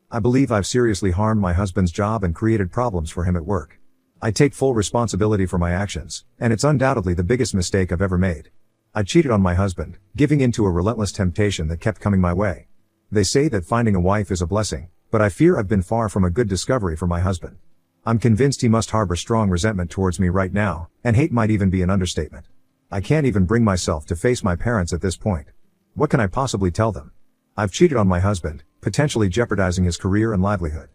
I believe I've seriously harmed my husband's job and created problems for him at work. I take full responsibility for my actions, and it's undoubtedly the biggest mistake I've ever made. I cheated on my husband, giving in to a relentless temptation that kept coming my way. They say that finding a wife is a blessing, but I fear I've been far from a good discovery for my husband. I'm convinced he must harbor strong resentment towards me right now, and hate might even be an understatement. I can't even bring myself to face my parents at this point. What can I possibly tell them? I've cheated on my husband, potentially jeopardizing his career and livelihood.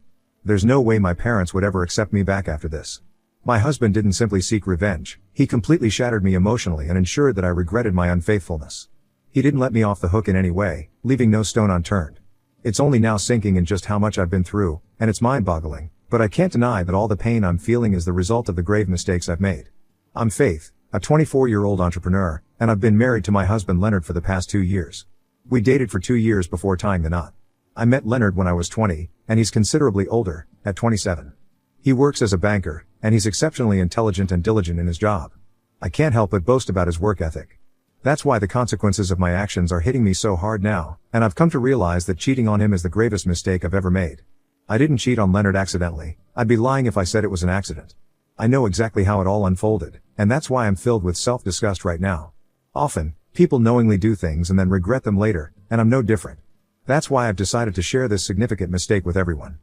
There's no way my parents would ever accept me back after this. My husband didn't simply seek revenge, he completely shattered me emotionally and ensured that I regretted my unfaithfulness. He didn't let me off the hook in any way, leaving no stone unturned. It's only now sinking in just how much I've been through, and it's mind-boggling, but I can't deny that all the pain I'm feeling is the result of the grave mistakes I've made. I'm Faith, a 24-year-old entrepreneur, and I've been married to my husband Leonard for the past 2 years. We dated for 2 years before tying the knot. I met Leonard when I was 20, and he's considerably older, at 27. He works as a banker, and he's exceptionally intelligent and diligent in his job. I can't help but boast about his work ethic. That's why the consequences of my actions are hitting me so hard now, and I've come to realize that cheating on him is the gravest mistake I've ever made. I didn't cheat on Leonard accidentally. I'd be lying if I said it was an accident. I know exactly how it all unfolded, and that's why I'm filled with self-disgust right now. Often, people knowingly do things and then regret them later, and I'm no different. That's why I've decided to share this significant mistake with everyone.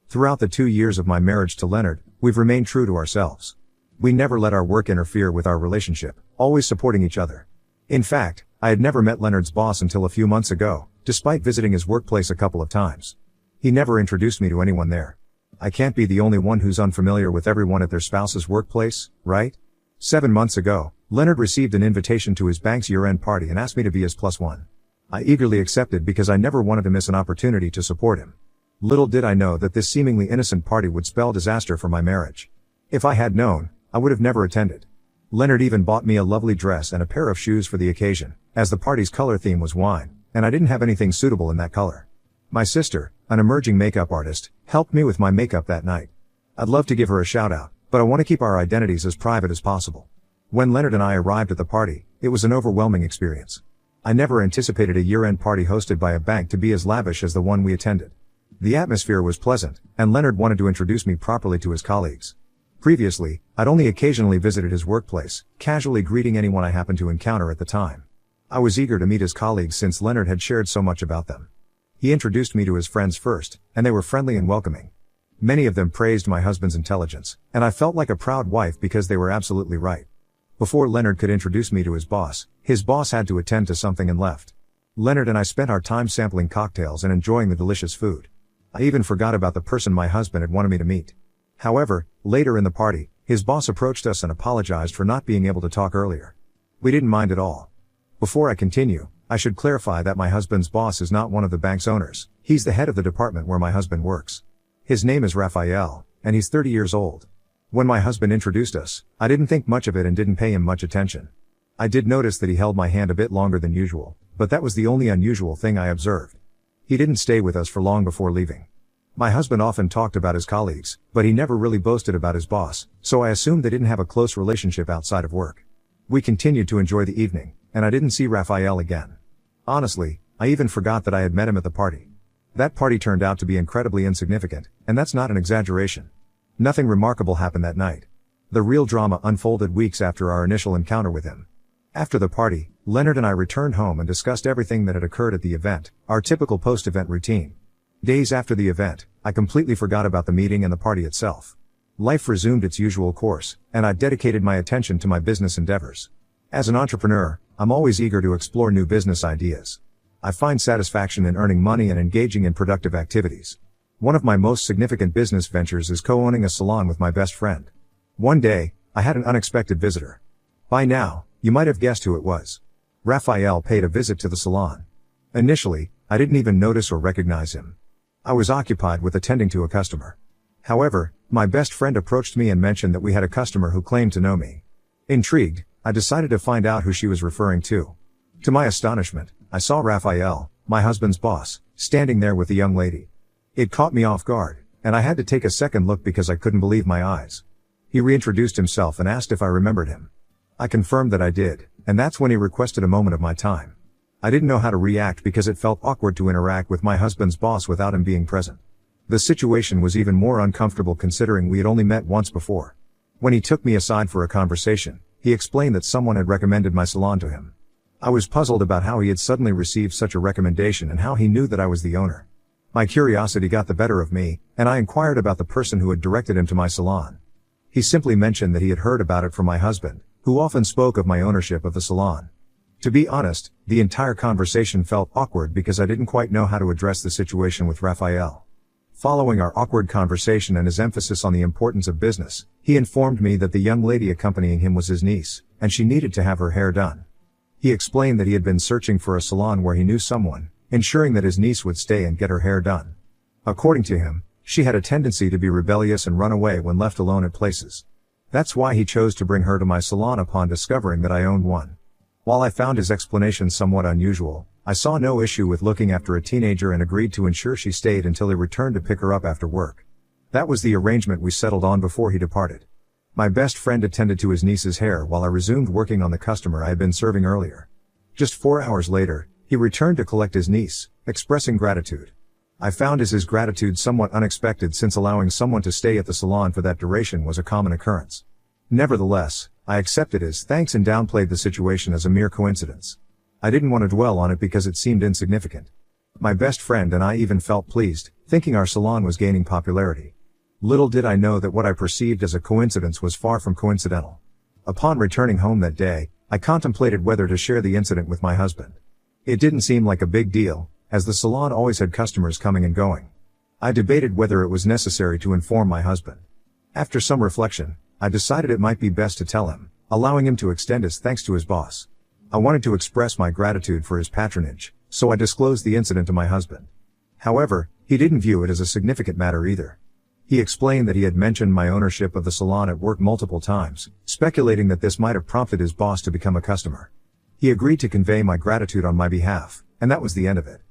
Throughout the 2 years of my marriage to Leonard, we've remained true to ourselves. We never let our work interfere with our relationship, always supporting each other. In fact, I had never met Leonard's boss until a few months ago, despite visiting his workplace a couple of times. He never introduced me to anyone there. I can't be the only one who's unfamiliar with everyone at their spouse's workplace, right? 7 months ago, Leonard received an invitation to his bank's year-end party and asked me to be his +1. I eagerly accepted because I never wanted to miss an opportunity to support him. Little did I know that this seemingly innocent party would spell disaster for my marriage. If I had known, I would have never attended. Leonard even bought me a lovely dress and a pair of shoes for the occasion, as the party's color theme was wine, and I didn't have anything suitable in that color. My sister, an emerging makeup artist, helped me with my makeup that night. I'd love to give her a shout out, but I want to keep our identities as private as possible. When Leonard and I arrived at the party, it was an overwhelming experience. I never anticipated a year-end party hosted by a bank to be as lavish as the one we attended. The atmosphere was pleasant, and Leonard wanted to introduce me properly to his colleagues. Previously, I'd only occasionally visited his workplace, casually greeting anyone I happened to encounter at the time. I was eager to meet his colleagues since Leonard had shared so much about them. He introduced me to his friends first, and they were friendly and welcoming. Many of them praised my husband's intelligence, and I felt like a proud wife because they were absolutely right. Before Leonard could introduce me to his boss had to attend to something and left. Leonard and I spent our time sampling cocktails and enjoying the delicious food. I even forgot about the person my husband had wanted me to meet. However, later in the party, his boss approached us and apologized for not being able to talk earlier. We didn't mind at all. Before I continue, I should clarify that my husband's boss is not one of the bank's owners. He's the head of the department where my husband works. His name is Raphael, and he's 30 years old. When my husband introduced us, I didn't think much of it and didn't pay him much attention. I did notice that he held my hand a bit longer than usual, but that was the only unusual thing I observed. He didn't stay with us for long before leaving. My husband often talked about his colleagues, but he never really boasted about his boss, so I assumed they didn't have a close relationship outside of work. We continued to enjoy the evening, and I didn't see Raphael again. Honestly, I even forgot that I had met him at the party. That party turned out to be incredibly insignificant, and that's not an exaggeration. Nothing remarkable happened that night. The real drama unfolded weeks after our initial encounter with him. After the party, Leonard and I returned home and discussed everything that had occurred at the event, our typical post-event routine. Days after the event, I completely forgot about the meeting and the party itself. Life resumed its usual course, and I dedicated my attention to my business endeavors. As an entrepreneur, I'm always eager to explore new business ideas. I find satisfaction in earning money and engaging in productive activities. One of my most significant business ventures is co-owning a salon with my best friend. One day, I had an unexpected visitor. By now, you might have guessed who it was. Raphael paid a visit to the salon. Initially, I didn't even notice or recognize him. I was occupied with attending to a customer. However, my best friend approached me and mentioned that we had a customer who claimed to know me. Intrigued, I decided to find out who she was referring to. To my astonishment, I saw Raphael, my husband's boss, standing there with the young lady. It caught me off guard, and I had to take a second look because I couldn't believe my eyes. He reintroduced himself and asked if I remembered him. I confirmed that I did, and that's when he requested a moment of my time. I didn't know how to react because it felt awkward to interact with my husband's boss without him being present. The situation was even more uncomfortable considering we had only met once before. When he took me aside for a conversation, he explained that someone had recommended my salon to him. I was puzzled about how he had suddenly received such a recommendation and how he knew that I was the owner. My curiosity got the better of me, and I inquired about the person who had directed him to my salon. He simply mentioned that he had heard about it from my husband, who often spoke of my ownership of the salon. To be honest, the entire conversation felt awkward because I didn't quite know how to address the situation with Raphael. Following our awkward conversation and his emphasis on the importance of business, he informed me that the young lady accompanying him was his niece, and she needed to have her hair done. He explained that he had been searching for a salon where he knew someone, ensuring that his niece would stay and get her hair done. According to him, she had a tendency to be rebellious and run away when left alone at places. That's why he chose to bring her to my salon upon discovering that I owned one. While I found his explanation somewhat unusual, I saw no issue with looking after a teenager and agreed to ensure she stayed until he returned to pick her up after work. That was the arrangement we settled on before he departed. My best friend attended to his niece's hair while I resumed working on the customer I had been serving earlier. Just 4 hours later, he returned to collect his niece, expressing gratitude. I found his gratitude somewhat unexpected since allowing someone to stay at the salon for that duration was a common occurrence. Nevertheless, I accepted his thanks and downplayed the situation as a mere coincidence. I didn't want to dwell on it because it seemed insignificant. My best friend and I even felt pleased, thinking our salon was gaining popularity. Little did I know that what I perceived as a coincidence was far from coincidental. Upon returning home that day, I contemplated whether to share the incident with my husband. It didn't seem like a big deal, as the salon always had customers coming and going. I debated whether it was necessary to inform my husband. After some reflection, I decided it might be best to tell him, allowing him to extend his thanks to his boss. I wanted to express my gratitude for his patronage, so I disclosed the incident to my husband. However, he didn't view it as a significant matter either. He explained that he had mentioned my ownership of the salon at work multiple times, speculating that this might have prompted his boss to become a customer. He agreed to convey my gratitude on my behalf, and that was the end of it.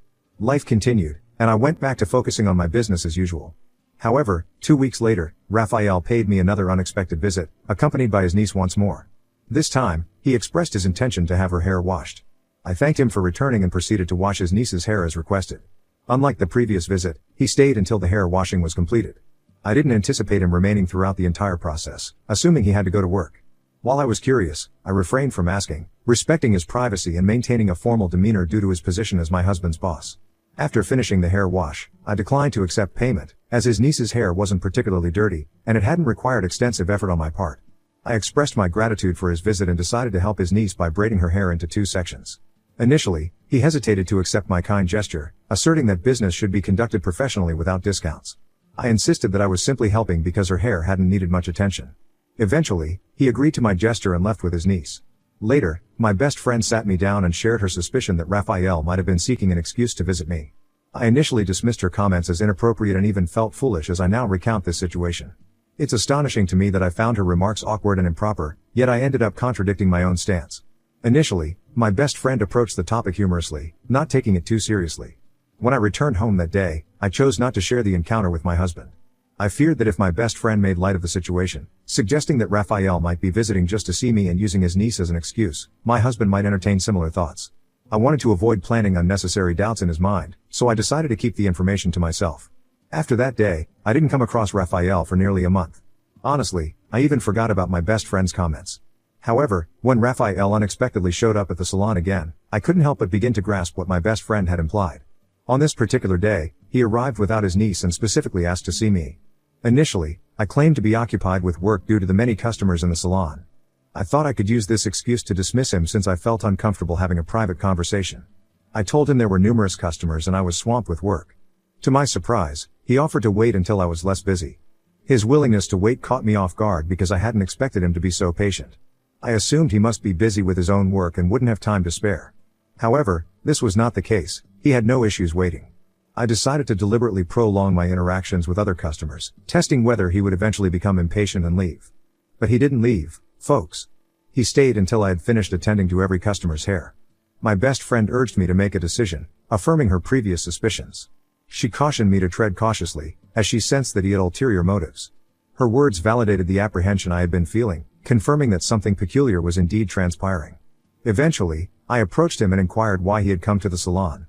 Life continued, and I went back to focusing on my business as usual. However, 2 weeks later, Raphael paid me another unexpected visit, accompanied by his niece once more. This time, he expressed his intention to have her hair washed. I thanked him for returning and proceeded to wash his niece's hair as requested. Unlike the previous visit, he stayed until the hair washing was completed. I didn't anticipate him remaining throughout the entire process, assuming he had to go to work. While I was curious, I refrained from asking, respecting his privacy and maintaining a formal demeanor due to his position as my husband's boss. After finishing the hair wash, I declined to accept payment, as his niece's hair wasn't particularly dirty, and it hadn't required extensive effort on my part. I expressed my gratitude for his visit and decided to help his niece by braiding her hair into 2 sections. Initially, he hesitated to accept my kind gesture, asserting that business should be conducted professionally without discounts. I insisted that I was simply helping because her hair hadn't needed much attention. Eventually, he agreed to my gesture and left with his niece. Later, my best friend sat me down and shared her suspicion that Raphael might have been seeking an excuse to visit me. I initially dismissed her comments as inappropriate and even felt foolish as I now recount this situation. It's astonishing to me that I found her remarks awkward and improper, yet I ended up contradicting my own stance. Initially, my best friend approached the topic humorously, not taking it too seriously. When I returned home that day, I chose not to share the encounter with my husband. I feared that if my best friend made light of the situation, suggesting that Raphael might be visiting just to see me and using his niece as an excuse, my husband might entertain similar thoughts. I wanted to avoid planting unnecessary doubts in his mind, so I decided to keep the information to myself. After that day, I didn't come across Raphael for nearly a month. Honestly, I even forgot about my best friend's comments. However, when Raphael unexpectedly showed up at the salon again, I couldn't help but begin to grasp what my best friend had implied. On this particular day, he arrived without his niece and specifically asked to see me. Initially, I claimed to be occupied with work due to the many customers in the salon. I thought I could use this excuse to dismiss him since I felt uncomfortable having a private conversation. I told him there were numerous customers and I was swamped with work. To my surprise, he offered to wait until I was less busy. His willingness to wait caught me off guard because I hadn't expected him to be so patient. I assumed he must be busy with his own work and wouldn't have time to spare. However, this was not the case. He had no issues waiting. I decided to deliberately prolong my interactions with other customers, testing whether he would eventually become impatient and leave. But he didn't leave, folks. He stayed until I had finished attending to every customer's hair. My best friend urged me to make a decision, affirming her previous suspicions. She cautioned me to tread cautiously, as she sensed that he had ulterior motives. Her words validated the apprehension I had been feeling, confirming that something peculiar was indeed transpiring. Eventually, I approached him and inquired why he had come to the salon.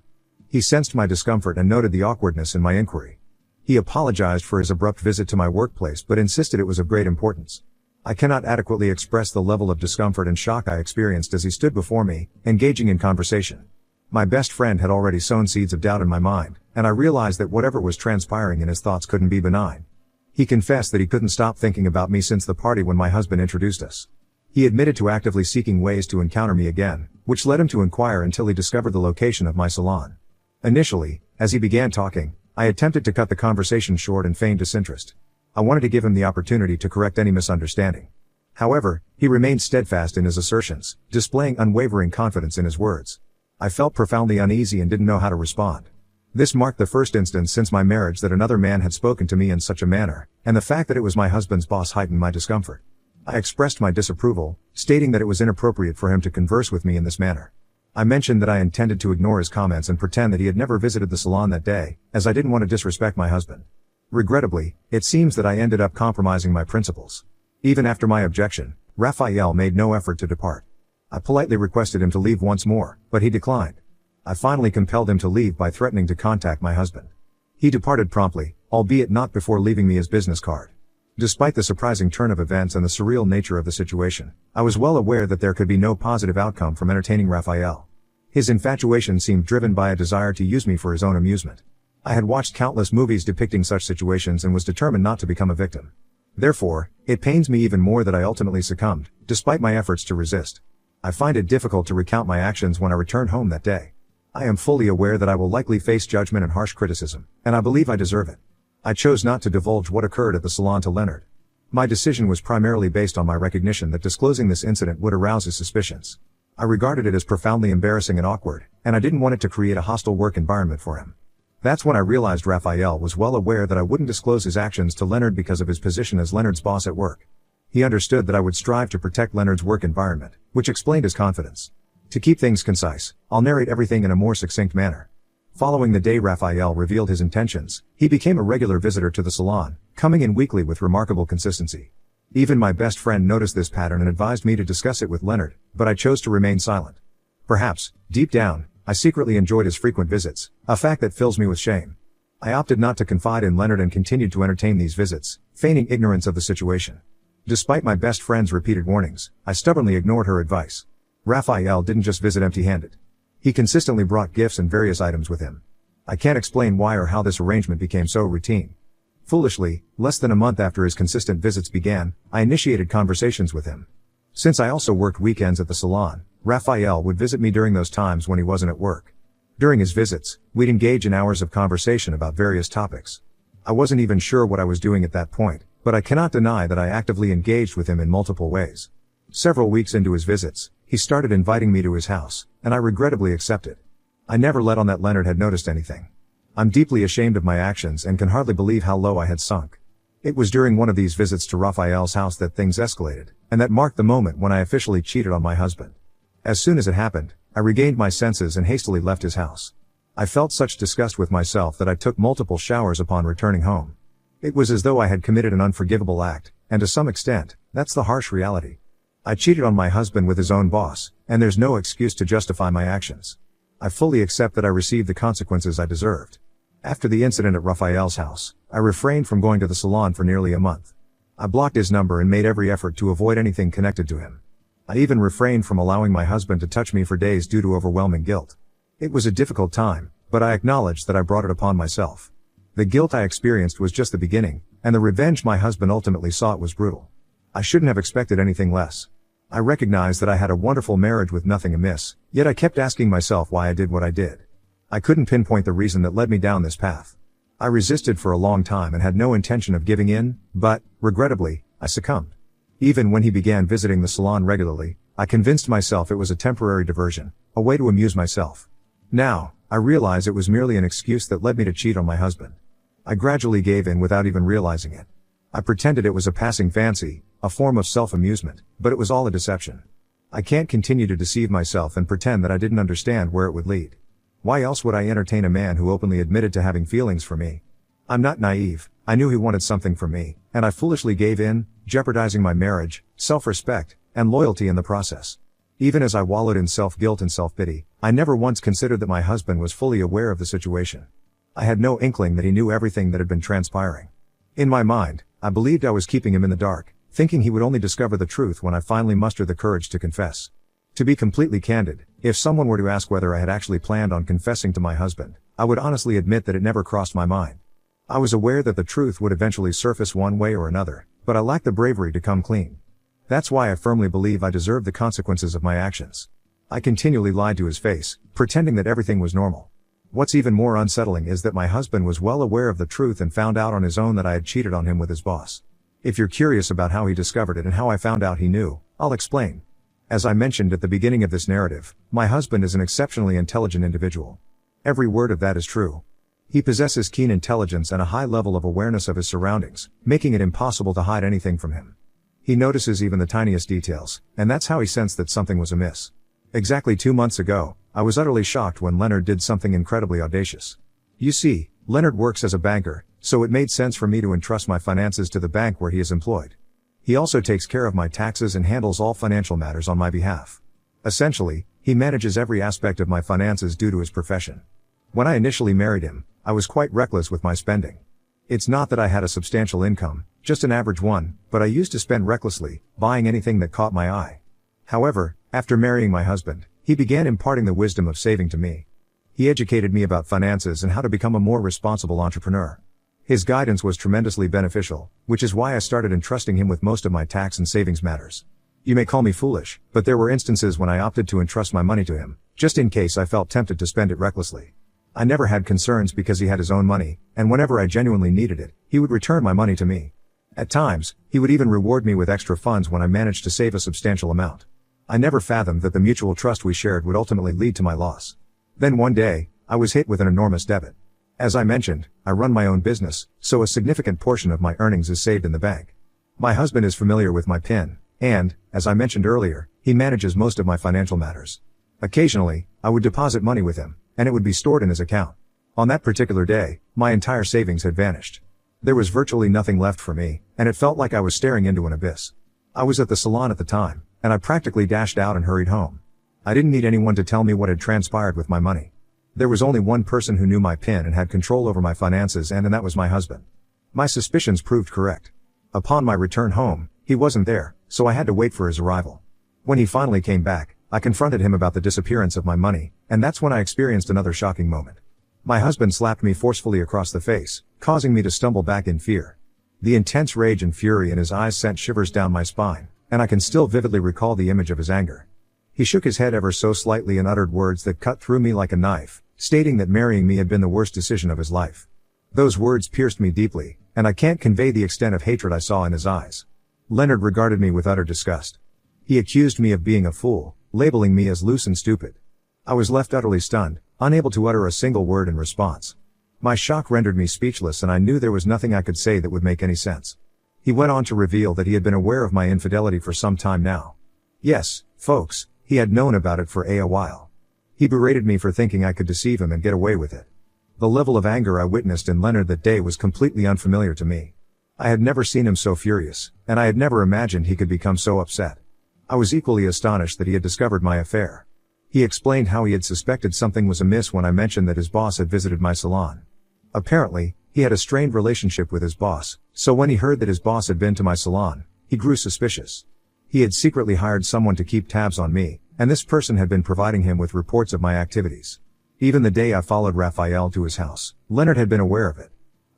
He sensed my discomfort and noted the awkwardness in my inquiry. He apologized for his abrupt visit to my workplace but insisted it was of great importance. I cannot adequately express the level of discomfort and shock I experienced as he stood before me, engaging in conversation. My best friend had already sown seeds of doubt in my mind, and I realized that whatever was transpiring in his thoughts couldn't be benign. He confessed that he couldn't stop thinking about me since the party when my husband introduced us. He admitted to actively seeking ways to encounter me again, which led him to inquire until he discovered the location of my salon. Initially, as he began talking, I attempted to cut the conversation short and feigned disinterest. I wanted to give him the opportunity to correct any misunderstanding. However, he remained steadfast in his assertions, displaying unwavering confidence in his words. I felt profoundly uneasy and didn't know how to respond. This marked the first instance since my marriage that another man had spoken to me in such a manner, and the fact that it was my husband's boss heightened my discomfort. I expressed my disapproval, stating that it was inappropriate for him to converse with me in this manner. I mentioned that I intended to ignore his comments and pretend that he had never visited the salon that day, as I didn't want to disrespect my husband. Regrettably, it seems that I ended up compromising my principles. Even after my objection, Raphael made no effort to depart. I politely requested him to leave once more, but he declined. I finally compelled him to leave by threatening to contact my husband. He departed promptly, albeit not before leaving me his business card. Despite the surprising turn of events and the surreal nature of the situation, I was well aware that there could be no positive outcome from entertaining Raphael. His infatuation seemed driven by a desire to use me for his own amusement. I had watched countless movies depicting such situations and was determined not to become a victim. Therefore, it pains me even more that I ultimately succumbed, despite my efforts to resist. I find it difficult to recount my actions when I returned home that day. I am fully aware that I will likely face judgment and harsh criticism, and I believe I deserve it. I chose not to divulge what occurred at the salon to Leonard. My decision was primarily based on my recognition that disclosing this incident would arouse his suspicions. I regarded it as profoundly embarrassing and awkward, and I didn't want it to create a hostile work environment for him. That's when I realized Raphael was well aware that I wouldn't disclose his actions to Leonard because of his position as Leonard's boss at work. He understood that I would strive to protect Leonard's work environment, which explained his confidence. To keep things concise, I'll narrate everything in a more succinct manner. Following the day Raphael revealed his intentions, he became a regular visitor to the salon, coming in weekly with remarkable consistency. Even my best friend noticed this pattern and advised me to discuss it with Leonard, but I chose to remain silent. Perhaps, deep down, I secretly enjoyed his frequent visits, a fact that fills me with shame. I opted not to confide in Leonard and continued to entertain these visits, feigning ignorance of the situation. Despite my best friend's repeated warnings, I stubbornly ignored her advice. Raphael didn't just visit empty-handed. He consistently brought gifts and various items with him. I can't explain why or how this arrangement became so routine. Foolishly, less than a month after his consistent visits began, I initiated conversations with him. Since I also worked weekends at the salon, Raphael would visit me during those times when he wasn't at work. During his visits, we'd engage in hours of conversation about various topics. I wasn't even sure what I was doing at that point, but I cannot deny that I actively engaged with him in multiple ways. Several weeks into his visits, he started inviting me to his house, and I regrettably accepted. I never let on that Leonard had noticed anything. I'm deeply ashamed of my actions and can hardly believe how low I had sunk. It was during one of these visits to Raphael's house that things escalated, and that marked the moment when I officially cheated on my husband. As soon as it happened, I regained my senses and hastily left his house. I felt such disgust with myself that I took multiple showers upon returning home. It was as though I had committed an unforgivable act, and to some extent, that's the harsh reality. I cheated on my husband with his own boss, and there's no excuse to justify my actions. I fully accept that I received the consequences I deserved. After the incident at Raphael's house, I refrained from going to the salon for nearly a month. I blocked his number and made every effort to avoid anything connected to him. I even refrained from allowing my husband to touch me for days due to overwhelming guilt. It was a difficult time, but I acknowledged that I brought it upon myself. The guilt I experienced was just the beginning, and the revenge my husband ultimately sought was brutal. I shouldn't have expected anything less. I recognized that I had a wonderful marriage with nothing amiss, yet I kept asking myself why I did what I did. I couldn't pinpoint the reason that led me down this path. I resisted for a long time and had no intention of giving in, but, regrettably, I succumbed. Even when he began visiting the salon regularly, I convinced myself it was a temporary diversion, a way to amuse myself. Now, I realize it was merely an excuse that led me to cheat on my husband. I gradually gave in without even realizing it. I pretended it was a passing fancy, a form of self-amusement, but it was all a deception. I can't continue to deceive myself and pretend that I didn't understand where it would lead. Why else would I entertain a man who openly admitted to having feelings for me? I'm not naive. I knew he wanted something from me, and I foolishly gave in, jeopardizing my marriage, self-respect, and loyalty in the process. Even as I wallowed in self-guilt and self-pity, I never once considered that my husband was fully aware of the situation. I had no inkling that he knew everything that had been transpiring. In my mind, I believed I was keeping him in the dark, thinking he would only discover the truth when I finally mustered the courage to confess. To be completely candid, if someone were to ask whether I had actually planned on confessing to my husband, I would honestly admit that it never crossed my mind. I was aware that the truth would eventually surface one way or another, but I lacked the bravery to come clean. That's why I firmly believe I deserved the consequences of my actions. I continually lied to his face, pretending that everything was normal. What's even more unsettling is that my husband was well aware of the truth and found out on his own that I had cheated on him with his boss. If you're curious about how he discovered it and how I found out he knew, I'll explain. As I mentioned at the beginning of this narrative, my husband is an exceptionally intelligent individual. Every word of that is true. He possesses keen intelligence and a high level of awareness of his surroundings, making it impossible to hide anything from him. He notices even the tiniest details, and that's how he sensed that something was amiss. Exactly 2 months ago, I was utterly shocked when Leonard did something incredibly audacious. You see, Leonard works as a banker, so it made sense for me to entrust my finances to the bank where he is employed. He also takes care of my taxes and handles all financial matters on my behalf. Essentially, he manages every aspect of my finances due to his profession. When I initially married him, I was quite reckless with my spending. It's not that I had a substantial income, just an average one, but I used to spend recklessly, buying anything that caught my eye. However, after marrying my husband, he began imparting the wisdom of saving to me. He educated me about finances and how to become a more responsible entrepreneur. His guidance was tremendously beneficial, which is why I started entrusting him with most of my tax and savings matters. You may call me foolish, but there were instances when I opted to entrust my money to him, just in case I felt tempted to spend it recklessly. I never had concerns because he had his own money, and whenever I genuinely needed it, he would return my money to me. At times, he would even reward me with extra funds when I managed to save a substantial amount. I never fathomed that the mutual trust we shared would ultimately lead to my loss. Then one day, I was hit with an enormous debit. As I mentioned, I run my own business, so a significant portion of my earnings is saved in the bank. My husband is familiar with my PIN, and, as I mentioned earlier, he manages most of my financial matters. Occasionally, I would deposit money with him, and it would be stored in his account. On that particular day, my entire savings had vanished. There was virtually nothing left for me, and it felt like I was staring into an abyss. I was at the salon at the time, and I practically dashed out and hurried home. I didn't need anyone to tell me what had transpired with my money. There was only one person who knew my PIN and had control over my finances, and that was my husband. My suspicions proved correct. Upon my return home, he wasn't there, so I had to wait for his arrival. When he finally came back, I confronted him about the disappearance of my money, and that's when I experienced another shocking moment. My husband slapped me forcefully across the face, causing me to stumble back in fear. The intense rage and fury in his eyes sent shivers down my spine, and I can still vividly recall the image of his anger. He shook his head ever so slightly and uttered words that cut through me like a knife, stating that marrying me had been the worst decision of his life. Those words pierced me deeply, and I can't convey the extent of hatred I saw in his eyes. Leonard regarded me with utter disgust. He accused me of being a fool, labeling me as loose and stupid. I was left utterly stunned, unable to utter a single word in response. My shock rendered me speechless, and I knew there was nothing I could say that would make any sense. He went on to reveal that he had been aware of my infidelity for some time now. Yes, folks, he had known about it for a while. He berated me for thinking I could deceive him and get away with it. The level of anger I witnessed in Leonard that day was completely unfamiliar to me. I had never seen him so furious, and I had never imagined he could become so upset. I was equally astonished that he had discovered my affair. He explained how he had suspected something was amiss when I mentioned that his boss had visited my salon. Apparently, he had a strained relationship with his boss, so when he heard that his boss had been to my salon, he grew suspicious. He had secretly hired someone to keep tabs on me, and this person had been providing him with reports of my activities. Even the day I followed Raphael to his house, Leonard had been aware of it.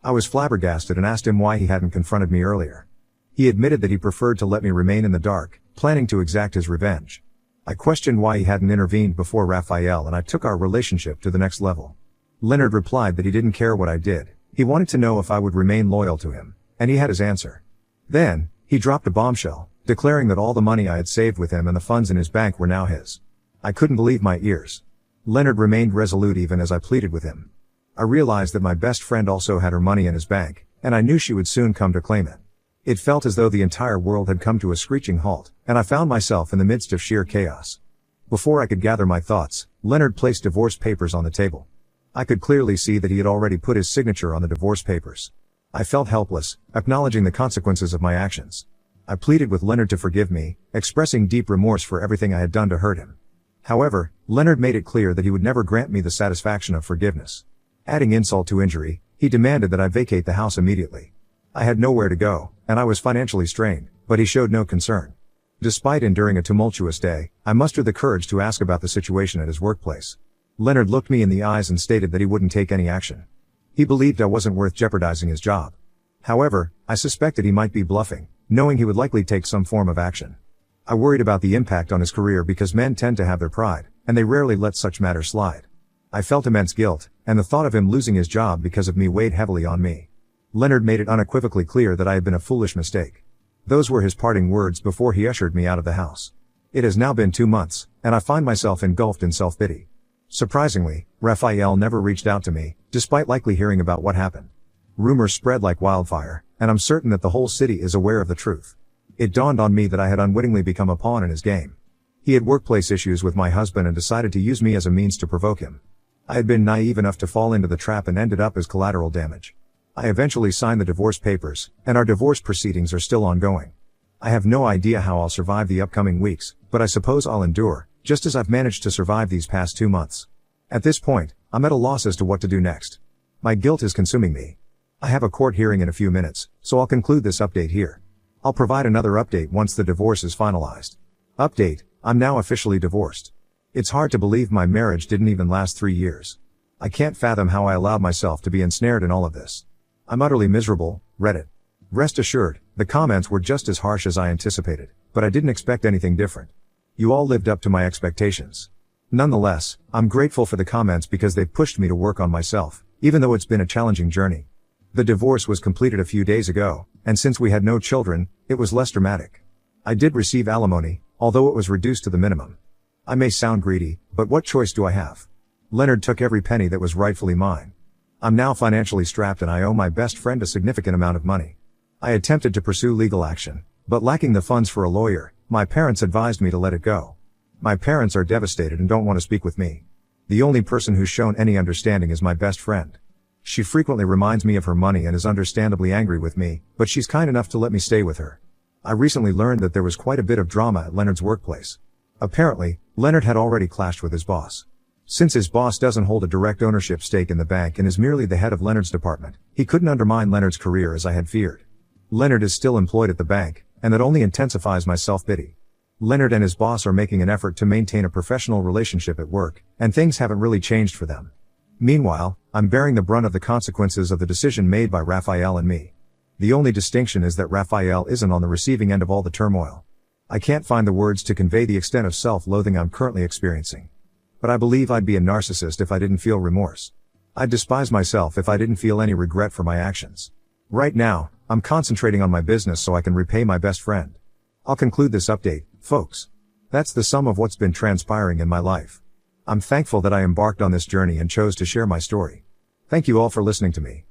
I was flabbergasted and asked him why he hadn't confronted me earlier. He admitted that he preferred to let me remain in the dark, planning to exact his revenge. I questioned why he hadn't intervened before Raphael, and I took our relationship to the next level. Leonard replied that he didn't care what I did. He wanted to know if I would remain loyal to him, and he had his answer. Then, he dropped a bombshell, declaring that all the money I had saved with him and the funds in his bank were now his. I couldn't believe my ears. Leonard remained resolute even as I pleaded with him. I realized that my best friend also had her money in his bank, and I knew she would soon come to claim it. It felt as though the entire world had come to a screeching halt, and I found myself in the midst of sheer chaos. Before I could gather my thoughts, Leonard placed divorce papers on the table. I could clearly see that he had already put his signature on the divorce papers. I felt helpless, acknowledging the consequences of my actions. I pleaded with Leonard to forgive me, expressing deep remorse for everything I had done to hurt him. However, Leonard made it clear that he would never grant me the satisfaction of forgiveness. Adding insult to injury, he demanded that I vacate the house immediately. I had nowhere to go, and I was financially strained, but he showed no concern. Despite enduring a tumultuous day, I mustered the courage to ask about the situation at his workplace. Leonard looked me in the eyes and stated that he wouldn't take any action. He believed I wasn't worth jeopardizing his job. However, I suspected he might be bluffing, knowing he would likely take some form of action. I worried about the impact on his career because men tend to have their pride, and they rarely let such matters slide. I felt immense guilt, and the thought of him losing his job because of me weighed heavily on me. Leonard made it unequivocally clear that I had been a foolish mistake. Those were his parting words before he ushered me out of the house. It has now been 2 months, and I find myself engulfed in self-pity. Surprisingly, Raphael never reached out to me, despite likely hearing about what happened. Rumors spread like wildfire, and I'm certain that the whole city is aware of the truth. It dawned on me that I had unwittingly become a pawn in his game. He had workplace issues with my husband and decided to use me as a means to provoke him. I had been naive enough to fall into the trap and ended up as collateral damage. I eventually signed the divorce papers, and our divorce proceedings are still ongoing. I have no idea how I'll survive the upcoming weeks, but I suppose I'll endure, just as I've managed to survive these past 2 months. At this point, I'm at a loss as to what to do next. My guilt is consuming me. I have a court hearing in a few minutes, so I'll conclude this update here. I'll provide another update once the divorce is finalized. Update: I'm now officially divorced. It's hard to believe my marriage didn't even last 3 years. I can't fathom how I allowed myself to be ensnared in all of this. I'm utterly miserable. Reddit. Rest assured, the comments were just as harsh as I anticipated, but I didn't expect anything different. You all lived up to my expectations. Nonetheless, I'm grateful for the comments because they've pushed me to work on myself, even though it's been a challenging journey. The divorce was completed a few days ago, and since we had no children, it was less dramatic. I did receive alimony, although it was reduced to the minimum. I may sound greedy, but what choice do I have? Leonard took every penny that was rightfully mine. I'm now financially strapped and I owe my best friend a significant amount of money. I attempted to pursue legal action, but lacking the funds for a lawyer, my parents advised me to let it go. My parents are devastated and don't want to speak with me. The only person who's shown any understanding is my best friend. She frequently reminds me of her money and is understandably angry with me, but she's kind enough to let me stay with her. I recently learned that there was quite a bit of drama at Leonard's workplace. Apparently, Leonard had already clashed with his boss. Since his boss doesn't hold a direct ownership stake in the bank and is merely the head of Leonard's department, he couldn't undermine Leonard's career as I had feared. Leonard is still employed at the bank, and that only intensifies my self-pity. Leonard and his boss are making an effort to maintain a professional relationship at work, and things haven't really changed for them. Meanwhile, I'm bearing the brunt of the consequences of the decision made by Raphael and me. The only distinction is that Raphael isn't on the receiving end of all the turmoil. I can't find the words to convey the extent of self-loathing I'm currently experiencing. But I believe I'd be a narcissist if I didn't feel remorse. I'd despise myself if I didn't feel any regret for my actions. Right now, I'm concentrating on my business so I can repay my best friend. I'll conclude this update, folks. That's the sum of what's been transpiring in my life. I'm thankful that I embarked on this journey and chose to share my story. Thank you all for listening to me.